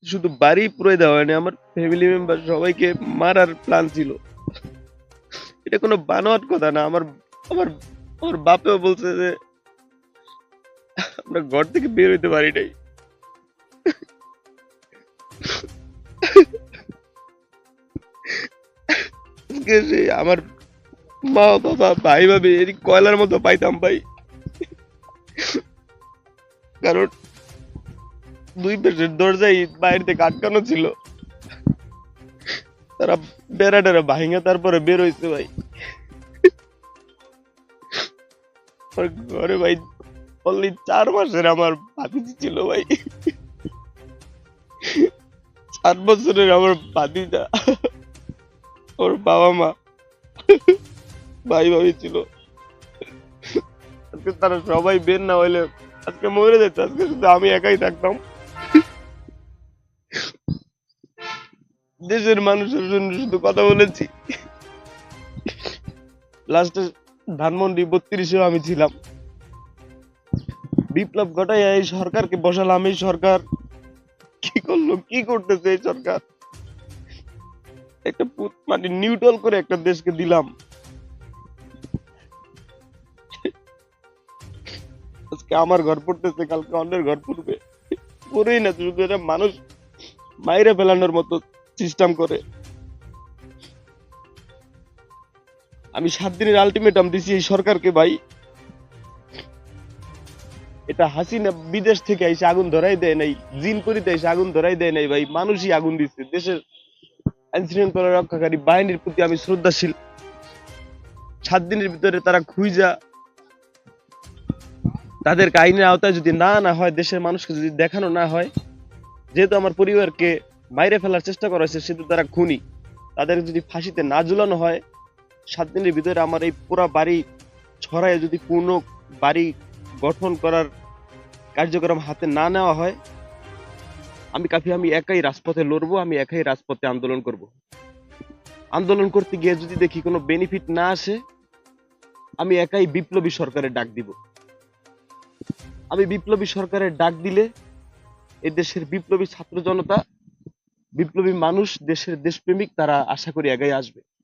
শুধু বাড়ি পুরাই দেওয়া হয়নি, আমার ফ্যামিলি মেম্বার সবাইকে মারার প্ল্যান ছিল। এটা কোনো বানোয়াট কথা না। আমার আমার আমার বাপেও বলছে যে আমরা ঘর থেকে বের হইতে পারি নাই। আজকে সে আমার মা বাবা ভাই ভাবি এদিক কয়লার মতো পাইতাম ভাই। কারণ দুই পাশের দরজায় বাইরে থেকে আটকানো ছিল, তারা বেড়া টেরা ভাঙে তারপরে বের হইছে ভাই। আমার ঘরে ভাই অনলি 4 মাসের আমার ভাতিজি ছিল ভাই। 4 বছরের আমার ভাতিজা, ওর বাবা মা ভাই ভাবি ছিল। আজকে তারা সবাই বের না হইলে আজকে মরে যেত, আজকে শুধু আমি একাই থাকতাম। দেশের মানুষের জন্য শুধু কথা বলেছি। লাস্টে ধানমন্ডি 32-এও আমি ছিলাম। বিপ্লব ঘটাই এই সরকারকে বসালাম। এই সরকার কি করলো, কি করতেছে এই সরকার? একটা মানে নিউট্রাল করে একটা দেশকে দিলাম। আজকে আমার ঘর পড়তেছে, কালকে অন্যের ঘর পড়বে। পড়েই না, শুধু এটা মানুষ মাইরে ফেলানোর মতো সিস্টেম করে। আমি 7 দিনের আলটিমেটাম দিছি এই সরকারকে ভাই। এটা হাসিনা বিদেশ থেকে এসে আগুন ধরাই দেয় নাই, জিন করিতে এসে আগুন ধরাই দেয় নাই ভাই, মানুষই আগুন দিচ্ছে। দেশের আইন শৃঙ্খলা রক্ষাকারী বাহিনীর প্রতি আমি শ্রদ্ধাশীল। 7 দিনের ভিতরে তারা খুঁজা তাদেরকে আইনের আওতায় যদি না আনা হয়, দেশের মানুষকে যদি দেখানো না হয়, যেহেতু আমার পরিবারকে মাইরে ফেলার চেষ্টা করা হয়েছে, সেহেতু তারা খুনি, তাদের যদি ফাঁসিতে না ঝুলানো হয়, 7 দিনের ভিতরে আমার এই পুরা বাড়ি ছড়ায় যদি পূর্ণ বাড়ি গঠন করার কার্যক্রম হাতে না নেওয়া হয়, আমি কাফি, আমি একাই রাজপথে লড়বো, আমি একাই রাজপথে আন্দোলন করব। আন্দোলন করতে গিয়ে যদি দেখি কোনো বেনিফিট না আসে, আমি একাই বিপ্লবী সরকারের ডাক দিব। আমি বিপ্লবী সরকারের ডাক দিলে এই দেশের বিপ্লবী ছাত্র জনতা, বিপ্লবী মানুষ, দেশের দেশপ্রেমিক, তারা আশা করি একাই আসবে।